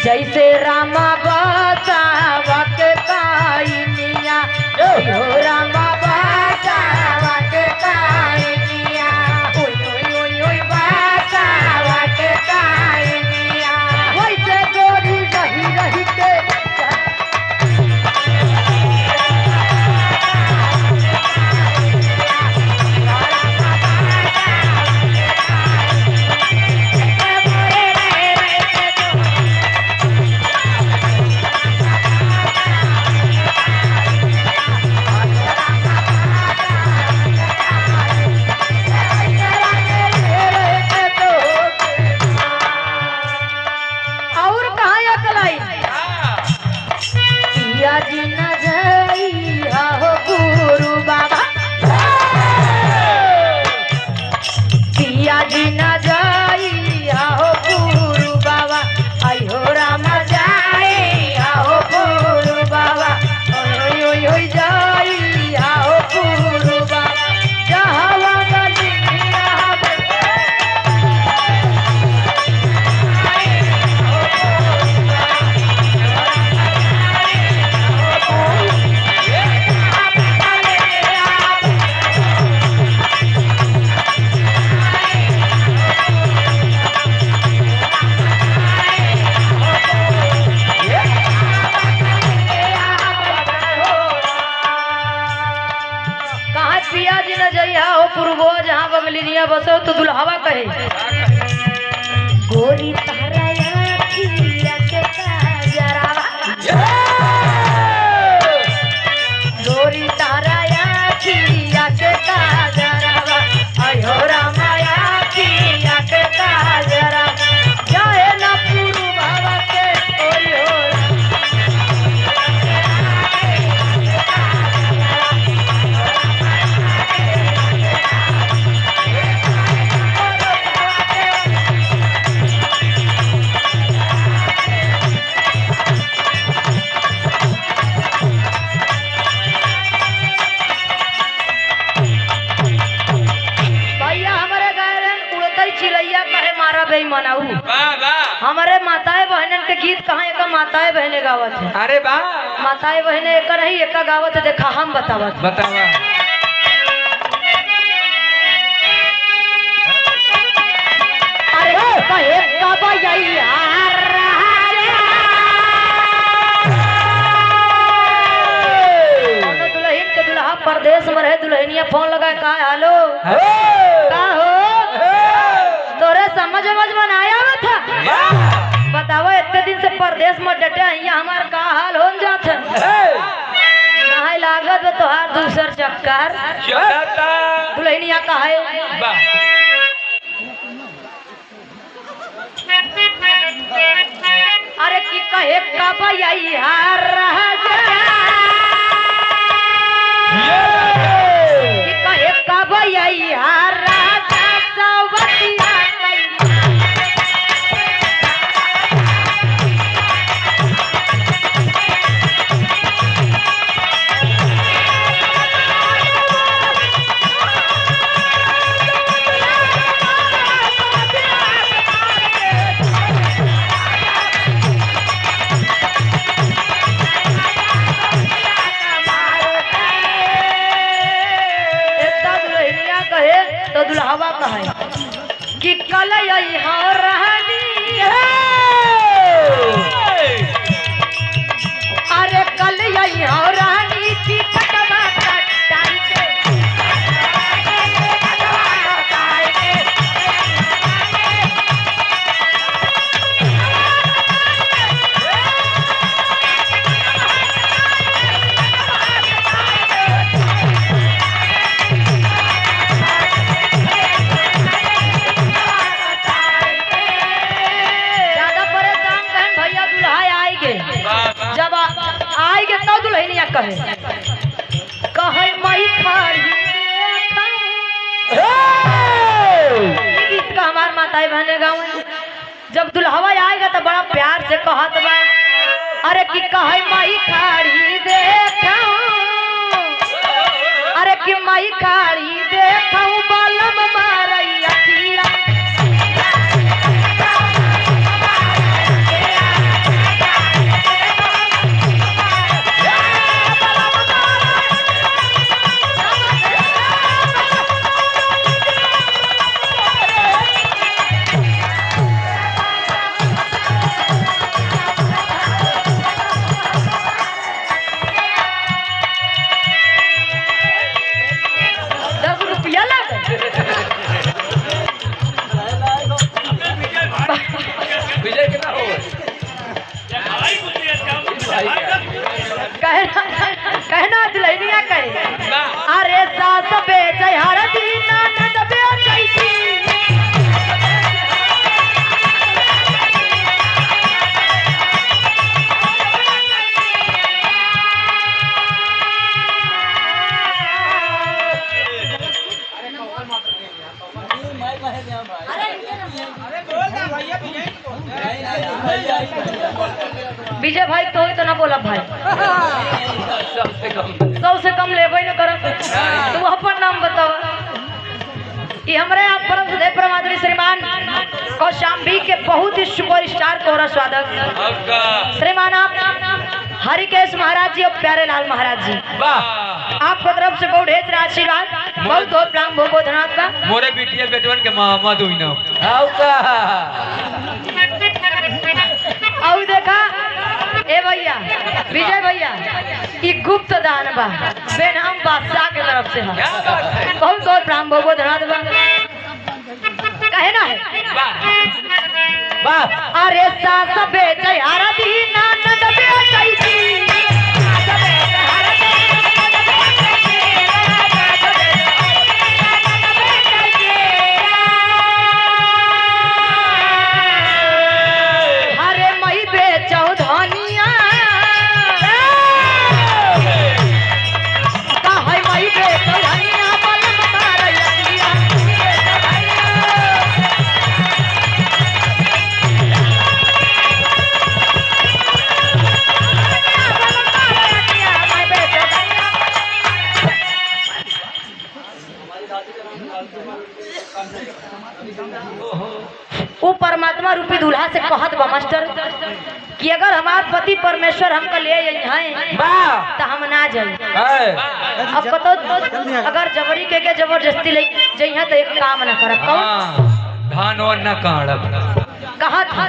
जैसे रामा बसावक काइनिया हो रामा बसावक काइनिया ओय ओय ओय ओय बसावक काइनिया वैसे गोरी रही रही के जी न जइया हो गुरु बाबा पिया जी न जइया हो गुरु बाबा आई हो राम जाइया हो गुरु बाबा ओय ओय ओय जइया हो गुरु बाबा जहावा गलिया जहाँ बगलिनिया बसो तो दुल्हावा कहे गोरी तारा अखिया के काजरावा गोरी तारा अखिया के काजरावा आयो रामा अखिया के काजरा जाए ना पुरु बाबा के ओयो मनाऊ हमारे माताएं बहनन के गीत कहाँ एक माताएं बहने गावत है। अरे वाह माताएं बहने एक नहीं एक गावत है। देखा हम बतावत बतावा अरे कहे कब यार दुल्हन के दुल्हा परदेश में रहे दुल्हनिया फोन लगा का हेलो का हो तोरे समझ बनाया हुआ था बताओ इतने दिन से परदेश में डटे यहाँ हमार का हाल हो जात है लागत में तोहार दूसर चक्कर दुल्हनिया का है अरे की कहे कब यार की कहे कब यार तो दुल्हावा कहे कि कल यहाँ रहनी अरे कल यहाँ रहनी की कटवा कटाई के कहे कहे मई खाड़ी गीत का हमार माताएं बहने गाँव जब दुल्हवा आएगा तो बड़ा प्यार से कहत बा अरे कि कहे मई खाड़ी देखूं अरे कि मई खाड़ी देखूं बलम विजय भाई तो ही तो ना बोला भाई, सबसे कम ले न कर। तू अपन नाम बतावा। कि हमारे आप परम सुदेव परमात्मा श्रीमान कौशाम्बी के बहुत ही सुपरस्टार कोरस वादक श्रीमान आप हरिकेश महाराज जी और प्यारे लाल महाराज जी, आपको तरफ से बहुत ढेर आशीर्वाद, बहुत बहुत प्रणाम, बहुत बहुत धन्यवाद का। मोरे बिटिया बेटवन के मामा दुई ना और देखा ए भैया विजय भैया, ये गुप्त दान बा बेनाम बादशाह के तरफ से बहुत बहुत प्रणाम, बहुत बहुत धन्यवाद बा। कहे ना है अरे सास बेचे हरा दीना नद बेचई दी अरे मई बेचौ धनिया काहे मई बेचौ धनिया बल मारैया वो परमात्मा रूपी दूल्हा से कहत बा मास्टर कि अगर हमार पति परमेश्वर हमको ले हैं तो हम ना जाए। अब कतो अगर जबरी के जबरदस्ती ले जइहा तो एक काम ना करब। कौन धान और न काढ़ब कहा था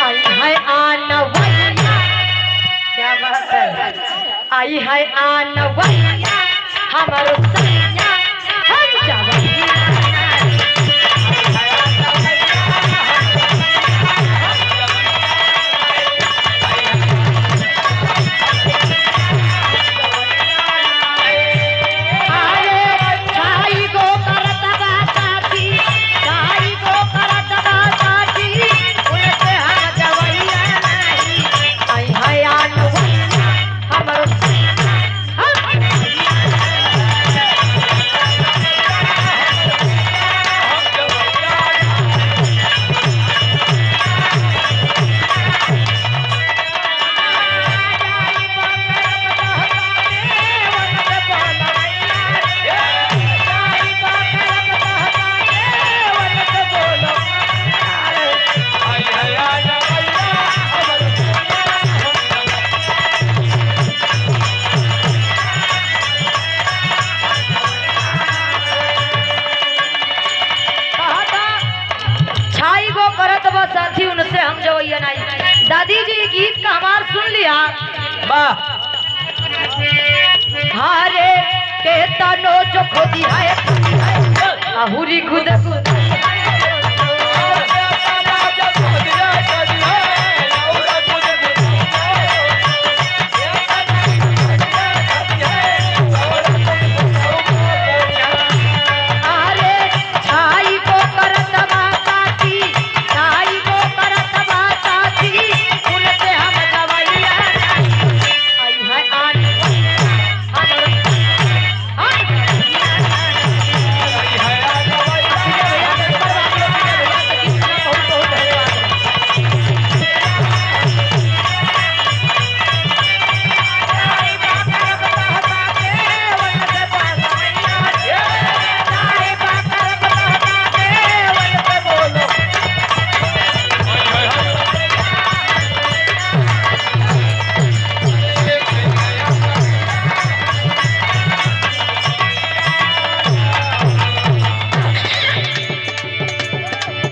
आई है आनवैया, क्या बात है, आई है आनवैया हमारो सैया हम जावैया। साथी उनसे हम जो नहीं। दादी जी गीत का हमार सुन लिया हारे के तनो जो खोदी है आहुरी खुद